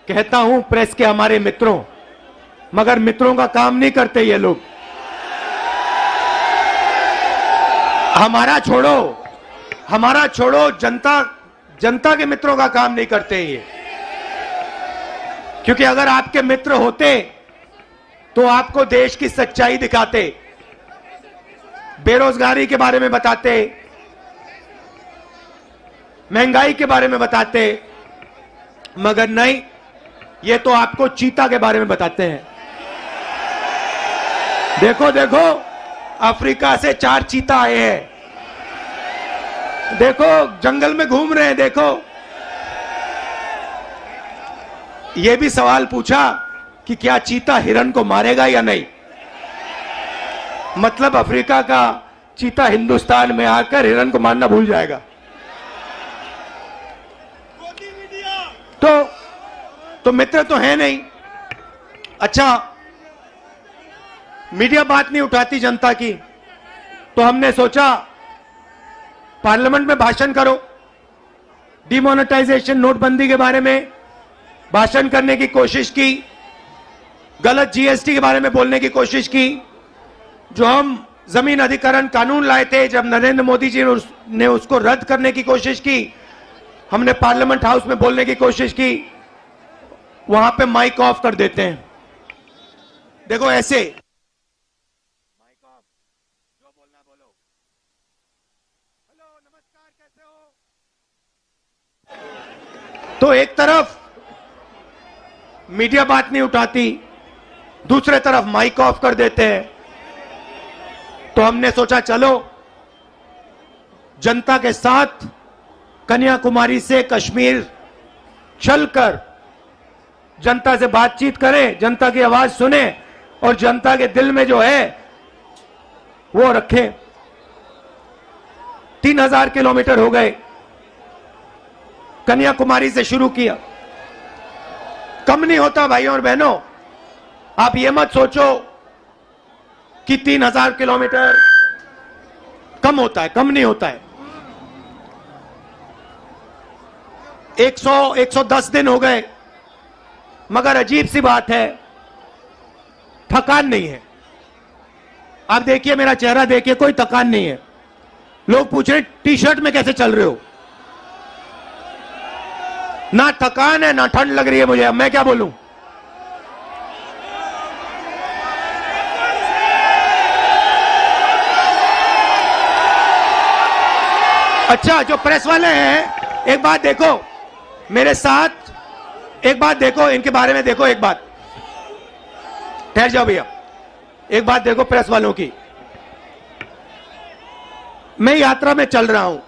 कहता हूं प्रेस के हमारे मित्रों, मगर मित्रों का काम नहीं करते ये लोग। हमारा छोड़ो, जनता के मित्रों का काम नहीं करते ये। क्योंकि अगर आपके मित्र होते तो आपको देश की सच्चाई दिखाते, बेरोजगारी के बारे में बताते, महंगाई के बारे में बताते, मगर नहीं, ये तो आपको चीता के बारे में बताते हैं। देखो देखो, अफ्रीका से 4 चीता आए हैं, देखो जंगल में घूम रहे हैं। देखो, ये भी सवाल पूछा कि क्या चीता हिरण को मारेगा या नहीं। मतलब अफ्रीका का चीता हिंदुस्तान में आकर हिरण को मारना भूल जाएगा। तो मित्र तो है नहीं। अच्छा, मीडिया बात नहीं उठाती जनता की, तो हमने सोचा पार्लियामेंट में भाषण करो। डिमोनेटाइजेशन, नोटबंदी के बारे में भाषण करने की कोशिश की, गलत जीएसटी के बारे में बोलने की कोशिश की। जो हम जमीन अधिग्रहण कानून लाए थे, जब नरेंद्र मोदी जी ने उसको रद्द करने की कोशिश की, हमने पार्लियामेंट हाउस में बोलने की कोशिश की, वहां पे माइक ऑफ कर देते हैं। देखो ऐसे माइक ऑफ, जो बोलना बोलो। हेलो, नमस्कार, कैसे हो। तो एक तरफ मीडिया बात नहीं उठाती, दूसरे तरफ माइक ऑफ कर देते हैं। तो हमने सोचा चलो जनता के साथ कन्याकुमारी से कश्मीर चलकर जनता से बातचीत करें, जनता की आवाज सुने और जनता के दिल में जो है वो रखें। 3000 किलोमीटर हो गए, कन्याकुमारी से शुरू किया। कम नहीं होता भाइयों और बहनों, आप ये मत सोचो कि 3000 किलोमीटर कम होता है, कम नहीं होता है। 110 दिन हो गए, मगर अजीब सी बात है, थकान नहीं है। आप देखिए, मेरा चेहरा देखिए, कोई थकान नहीं है। लोग पूछ रहे टी शर्ट में कैसे चल रहे हो। ना थकान है, ना ठंड लग रही है मुझे। अब मैं क्या बोलूं। अच्छा, जो प्रेस वाले हैं, एक बात देखो मेरे साथ, एक बात देखो इनके बारे में, देखो एक बात, ठहर जाओ भैया, एक बात देखो प्रेस वालों की। मैं यात्रा में चल रहा हूं,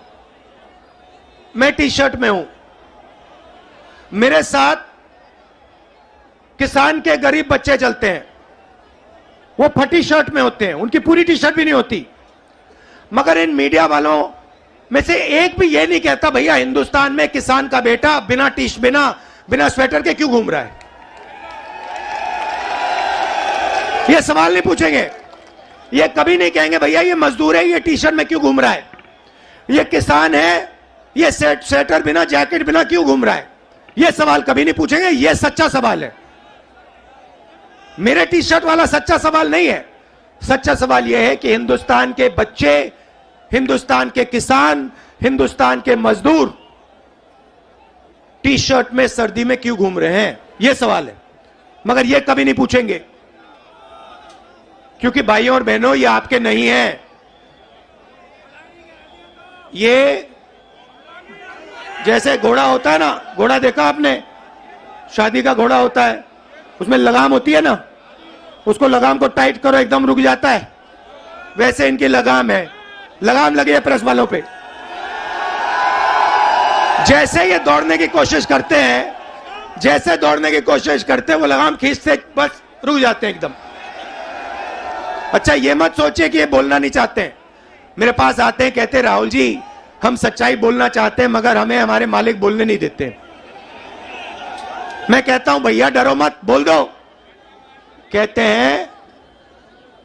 मैं टी शर्ट में हूं, मेरे साथ किसान के गरीब बच्चे चलते हैं, वो फटी शर्ट में होते हैं, उनकी पूरी टी शर्ट भी नहीं होती। मगर इन मीडिया वालों में से एक भी ये नहीं कहता भैया हिंदुस्तान में किसान का बेटा बिना स्वेटर के क्यों घूम रहा है। ये सवाल नहीं पूछेंगे, ये कभी नहीं कहेंगे भैया ये मजदूर है, ये टी शर्ट में क्यों घूम रहा है, ये किसान है, ये स्वेटर बिना, जैकेट बिना क्यों घूम रहा है। ये सवाल कभी नहीं पूछेंगे। ये सच्चा सवाल है, मेरे टी शर्ट वाला सच्चा सवाल नहीं है। सच्चा सवाल यह है कि हिंदुस्तान के बच्चे, हिंदुस्तान के किसान, हिंदुस्तान के मजदूर टी शर्ट में सर्दी में क्यों घूम रहे हैं, यह सवाल है। मगर यह कभी नहीं पूछेंगे, क्योंकि भाइयों और बहनों ये आपके नहीं हैं। ये जैसे घोड़ा होता है ना, घोड़ा देखा आपने, शादी का घोड़ा होता है, उसमें लगाम होती है ना, उसको लगाम को टाइट करो एकदम रुक जाता है, वैसे इनकी लगाम है, लगाम लगी है प्रेस वालों पे। जैसे ये दौड़ने की कोशिश करते हैं, जैसे दौड़ने की कोशिश करते हैं, वो लगाम खींचते बस रुक जाते हैं एकदम। अच्छा, ये मत सोचिए कि ये बोलना नहीं चाहते हैं। मेरे पास आते हैं, कहते राहुल जी हम सच्चाई बोलना चाहते हैं, मगर हमें हमारे मालिक बोलने नहीं देते। मैं कहता हूं भैया डरो मत, बोल दो। कहते हैं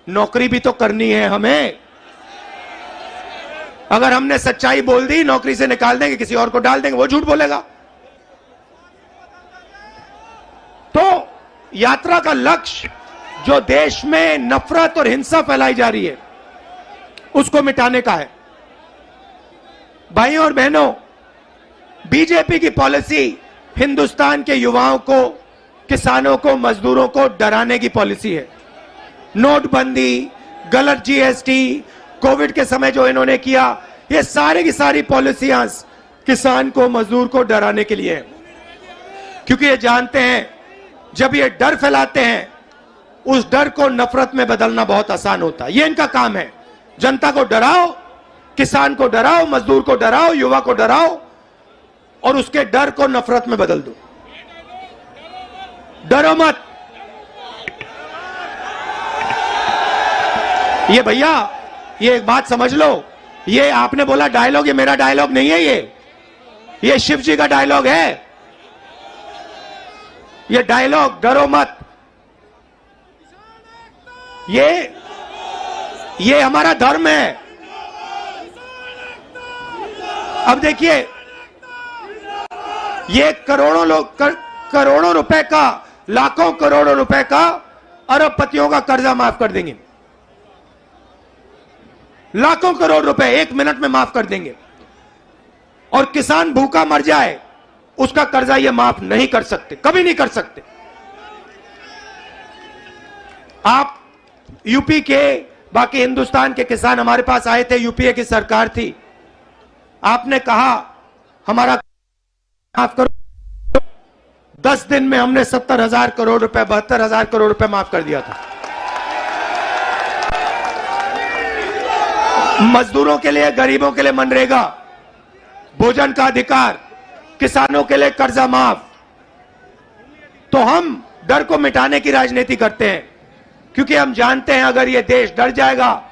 नौकरी भी तो करनी है हमें, अगर हमने सच्चाई बोल दी नौकरी से निकाल देंगे, किसी और को डाल देंगे, वो झूठ बोलेगा। यात्रा का लक्ष्य जो देश में नफरत और हिंसा फैलाई जा रही है उसको मिटाने का है। भाइयों और बहनों, बीजेपी की पॉलिसी हिंदुस्तान के युवाओं को, किसानों को, मजदूरों को डराने की पॉलिसी है। नोटबंदी, गलत जीएसटी, कोविड के समय जो इन्होंने किया, ये सारी की सारी पॉलिसियां किसान को, मजदूर को डराने के लिए है। क्योंकि ये जानते हैं जब ये डर फैलाते हैं उस डर को नफरत में बदलना बहुत आसान होता है। ये इनका काम है। जनता को डराओ, किसान को डराओ, मजदूर को डराओ, युवा को डराओ और उसके डर को नफरत में बदल दो। डरो मत। ये भैया, ये एक बात समझ लो, ये आपने बोला डायलॉग, ये मेरा डायलॉग नहीं है। ये शिव जी का डायलॉग है। ये डायलॉग डरो मत, ये हमारा धर्म है। अब देखिए, ये करोड़ों लोग, करोड़ों रुपए का, लाखों करोड़ों रुपए का अरबपतियों का कर्जा माफ कर देंगे। लाखों करोड़ रुपए 1 मिनट में माफ कर देंगे। और किसान भूखा मर जाए उसका कर्जा ये माफ नहीं कर सकते, कभी नहीं कर सकते। आप यूपी के, बाकी हिंदुस्तान के किसान हमारे पास आए थे, यूपीए की सरकार थी। आपने कहा हमारा माफ करो। 10 दिन में हमने 70,000 करोड़ रुपए, 72,000 करोड़ रुपए माफ कर दिया था। मजदूरों के लिए, गरीबों के लिए मनरेगा, भोजन का अधिकार, किसानों के लिए कर्जा माफ। तो हम डर को मिटाने की राजनीति करते हैं क्योंकि हम जानते हैं अगर ये देश डर जाएगा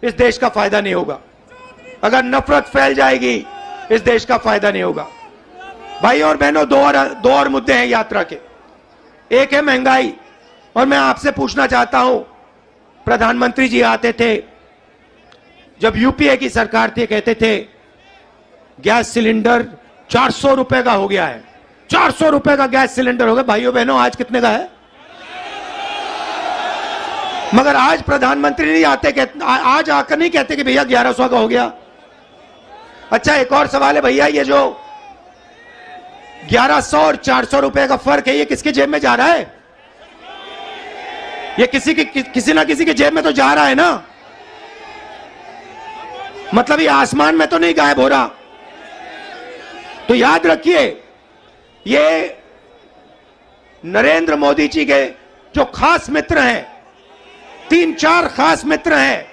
इस देश का फायदा नहीं होगा। अगर नफरत फैल जाएगी इस देश का फायदा नहीं होगा। भाइयों और बहनों, दो और मुद्दे हैं यात्रा के। एक है महंगाई, और मैं आपसे पूछना चाहता हूं, प्रधानमंत्री जी आते थे जब यूपीए की सरकार थी, कहते थे गैस सिलेंडर 400 रुपए का हो गया है। 400 रुपए का गैस सिलेंडर हो गया। भाइयों बहनों, आज कितने का है? मगर आज प्रधानमंत्री नहीं आते, आज आकर नहीं कहते कि भैया 1100 का हो गया। अच्छा, एक और सवाल है भैया, ये जो 1100 और 400 रुपए का फर्क है, ये किसके जेब में जा रहा है? ये किसी ना किसी के जेब में तो जा रहा है ना। मतलब ये आसमान में तो नहीं गायब हो रहा। तो याद रखिए, ये नरेंद्र मोदी जी के जो खास मित्र हैं, 3-4 खास मित्र हैं,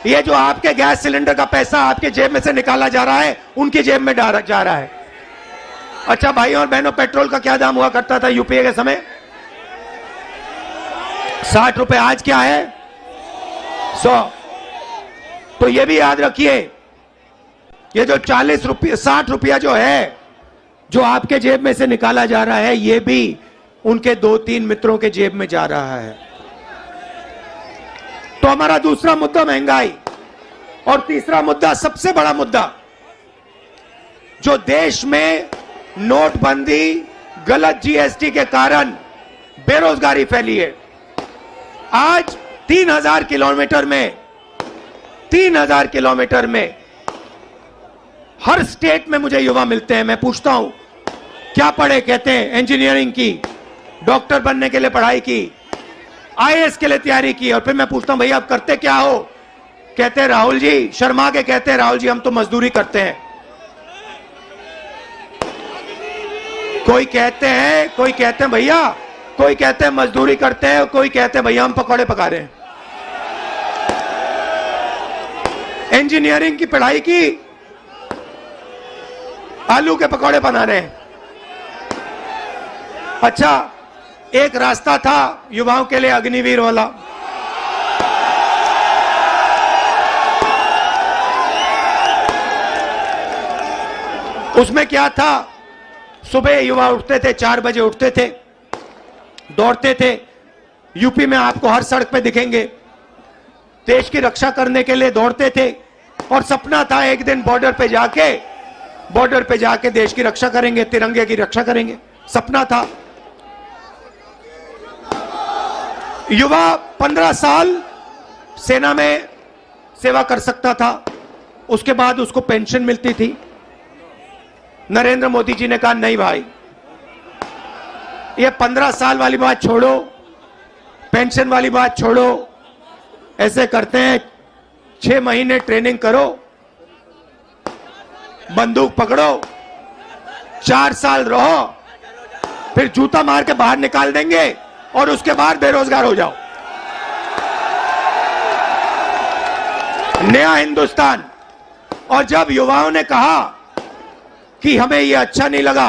ये जो आपके गैस सिलेंडर का पैसा आपके जेब में से निकाला जा रहा है, उनकी जेब में जा रहा है। अच्छा भाइयों और बहनों, पेट्रोल का क्या दाम हुआ करता था यूपीए के समय? 60 रुपए। आज क्या है? 100। तो ये भी याद रखिए, ये जो 40 रुपये, 60 रुपया जो है, जो आपके जेब में से निकाला जा रहा है, ये भी उनके 2-3 मित्रों के जेब में जा रहा है। तो हमारा दूसरा मुद्दा महंगाई, और तीसरा मुद्दा, सबसे बड़ा मुद्दा, जो देश में नोटबंदी, गलत जीएसटी के कारण बेरोजगारी फैली है। आज 3,000 किलोमीटर में हर स्टेट में मुझे युवा मिलते हैं। मैं पूछता हूं क्या पढ़े, कहते हैं इंजीनियरिंग की, डॉक्टर बनने के लिए पढ़ाई की, आईएएस के लिए तैयारी की। और फिर मैं पूछता हूं भैया आप करते क्या हो? कहते हैं राहुल जी, शर्मा के कहते हैं राहुल जी हम तो मजदूरी करते हैं। कोई कहते हैं भैया, कोई कहते हैं मजदूरी करते हैं, कोई कहते हैं भैया हम पकौड़े पका रहे हैं। इंजीनियरिंग की पढ़ाई की, आलू के पकौड़े बना रहे हैं। अच्छा, एक रास्ता था युवाओं के लिए अग्निवीर वाला, उसमें क्या था? सुबह युवा उठते थे, 4 बजे उठते थे, दौड़ते थे। यूपी में आपको हर सड़क पे दिखेंगे, देश की रक्षा करने के लिए दौड़ते थे। और सपना था एक दिन बॉर्डर पे जाके देश की रक्षा करेंगे, तिरंगे की रक्षा करेंगे, सपना था। युवा 15 साल सेना में सेवा कर सकता था, उसके बाद उसको पेंशन मिलती थी। नरेंद्र मोदी जी ने कहा नहीं भाई, ये 15 साल वाली बात छोड़ो, पेंशन वाली बात छोड़ो, ऐसे करते हैं 6 महीने ट्रेनिंग करो, बंदूक पकड़ो, 4 साल रहो, फिर जूता मार के बाहर निकाल देंगे और उसके बाद बेरोजगार हो जाओ। नया हिंदुस्तान। और जब युवाओं ने कहा कि हमें यह अच्छा नहीं लगा,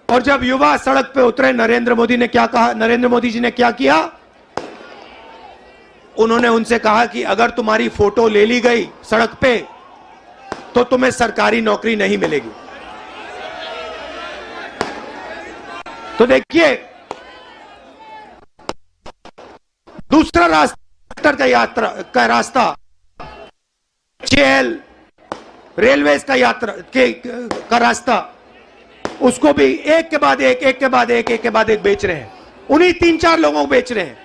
और जब युवा सड़क पे उतरे, नरेंद्र मोदी ने क्या कहा? नरेंद्र मोदी जी ने क्या किया? उन्होंने उनसे कहा कि अगर तुम्हारी फोटो ले ली गई सड़क पे तो तुम्हें सरकारी नौकरी नहीं मिलेगी। तो देखिए, दूसरा रास्ता जेल, रेलवे का रास्ता, उसको भी एक के बाद एक बेच रहे हैं। उन्हीं 3-4 लोगों को बेच रहे हैं।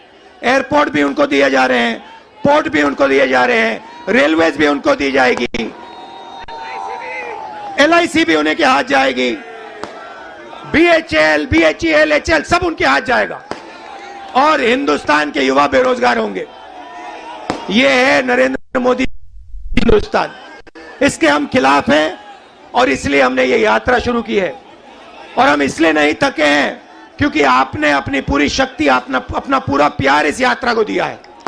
एयरपोर्ट भी उनको दिए जा रहे हैं, पोर्ट भी उनको दिए जा रहे हैं, रेलवेज भी उनको दी जाएगी, LIC भी उन्हीं के हाथ जाएगी, BHEL, HL सब उनके हाथ जाएगा और हिंदुस्तान के युवा बेरोजगार होंगे। ये है नरेंद्र मोदी हिंदुस्तान। इसके हम खिलाफ हैं और इसलिए हमने ये यात्रा शुरू की है। और हम इसलिए नहीं थके हैं क्योंकि आपने अपनी पूरी शक्ति, अपना पूरा प्यार इस यात्रा को दिया है।